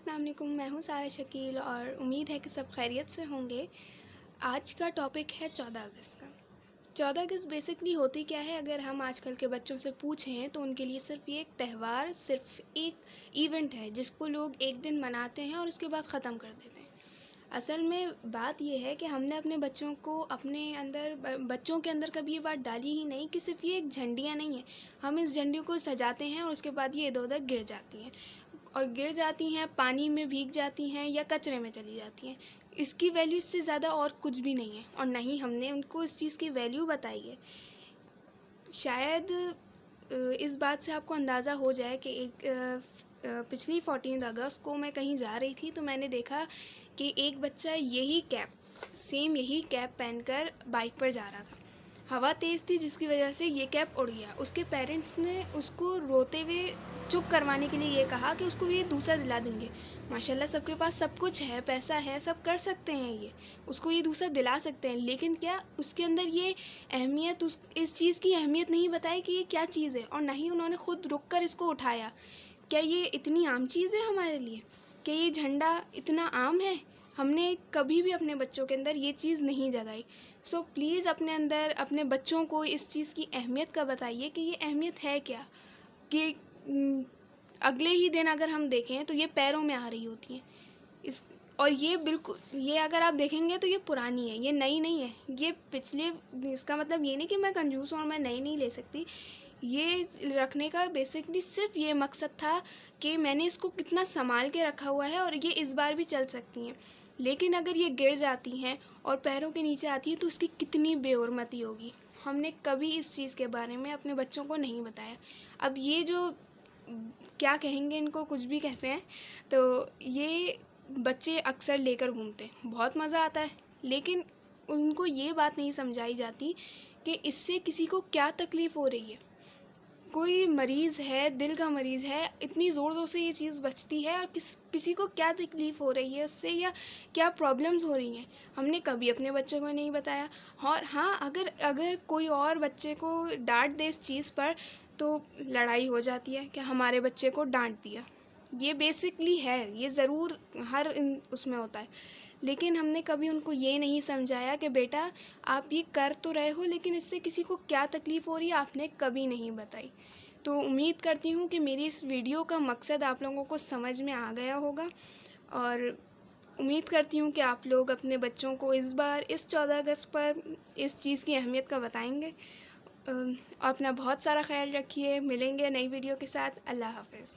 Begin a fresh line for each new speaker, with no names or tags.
अस्सलाम वालेकुम। मैं हूँ सारा शकील और उम्मीद है कि सब खैरियत से होंगे। आज का टॉपिक है 14 अगस्त का। 14 अगस्त बेसिकली होती क्या है, अगर हम आजकल के बच्चों से पूछें तो उनके लिए सिर्फ़ ये एक त्यौहार, सिर्फ़ एक इवेंट है जिसको लोग एक दिन मनाते हैं और उसके बाद ख़त्म कर देते हैं। असल में बात ये है कि हमने अपने बच्चों को अपने अंदर बच्चों के अंदर कभी ये बात डाली ही नहीं कि सिर्फ़ ये एक झंडियाँ नहीं हैं। हम इस झंडियों को सजाते हैं और उसके बाद ये इधर-उधर गिर जाती हैं। और गिर जाती हैं, पानी में भीग जाती हैं या कचरे में चली जाती हैं। इसकी वैल्यू इससे ज़्यादा और कुछ भी नहीं है और ना ही हमने उनको इस चीज़ की वैल्यू बताई है। शायद इस बात से आपको अंदाज़ा हो जाए कि पिछली 14 अगस्त को मैं कहीं जा रही थी तो मैंने देखा कि एक बच्चा यही कैप पहनकर बाइक पर जा रहा था। हवा तेज़ थी जिसकी वजह से ये कैप उड़ गया। उसके पेरेंट्स ने उसको रोते हुए चुप करवाने के लिए ये कहा कि उसको ये दूसरा दिला देंगे। माशाल्लाह सबके पास सब कुछ है, पैसा है, सब कर सकते हैं ये, उसको ये दूसरा दिला सकते हैं। लेकिन क्या उसके अंदर ये अहमियत, उस इस चीज़ की अहमियत नहीं बताई कि ये क्या चीज़ है, और ना ही उन्होंने खुद रुक कर इसको उठाया। क्या ये इतनी आम चीज़ है हमारे लिए? क्या ये झंडा इतना आम है? हमने कभी भी अपने बच्चों के अंदर ये चीज़ नहीं जगाई। सो प्लीज़ अपने अंदर अपने बच्चों को इस चीज़ की अहमियत का बताइए कि ये अहमियत है क्या? कि अगले ही दिन अगर हम देखें तो ये पैरों में आ रही होती हैं। इस और ये बिल्कुल, ये अगर आप देखेंगे तो ये पुरानी है, ये नई नहीं है। ये पिछले, इसका मतलब ये नहीं कि मैं कंजूस हूँ और मैं नई नहीं ले सकती। ये रखने का बेसिकली सिर्फ़ ये मकसद था कि मैंने इसको कितना सँभाल के रखा हुआ है और ये इस बार भी चल सकती हैं। लेकिन अगर ये गिर जाती हैं और पैरों के नीचे आती हैं तो उसकी कितनी बेहुरमती होगी। हमने कभी इस चीज़ के बारे में अपने बच्चों को नहीं बताया। अब ये जो क्या कहेंगे, इनको कुछ भी कहते हैं, तो ये बच्चे अक्सर लेकर घूमते हैं, बहुत मज़ा आता है। लेकिन उनको ये बात नहीं समझाई जाती कि इससे किसी को क्या तकलीफ़ हो रही है। कोई मरीज़ है, दिल का मरीज़ है, इतनी ज़ोर-ज़ोर से ये चीज़ बजती है और किसी को क्या तकलीफ़ हो रही है उससे, या क्या प्रॉब्लम्स हो रही हैं, हमने कभी अपने बच्चों को नहीं बताया। और हाँ, अगर अगर कोई और बच्चे को डाँट दे इस चीज़ पर तो लड़ाई हो जाती है कि हमारे बच्चे को डाँट दिया। ये बेसिकली है, ये ज़रूर हर उसमें होता है। लेकिन हमने कभी उनको ये नहीं समझाया कि बेटा आप ये कर तो रहे हो लेकिन इससे किसी को क्या तकलीफ़ हो रही है, आपने कभी नहीं बताई। तो उम्मीद करती हूँ कि मेरी इस वीडियो का मकसद आप लोगों को समझ में आ गया होगा, और उम्मीद करती हूँ कि आप लोग अपने बच्चों को इस बार इस 14 अगस्त पर इस चीज़ की अहमियत का बताएँगे। अपना बहुत सारा ख़्याल रखिए। मिलेंगे नई वीडियो के साथ। अल्लाह हाफ़िज़।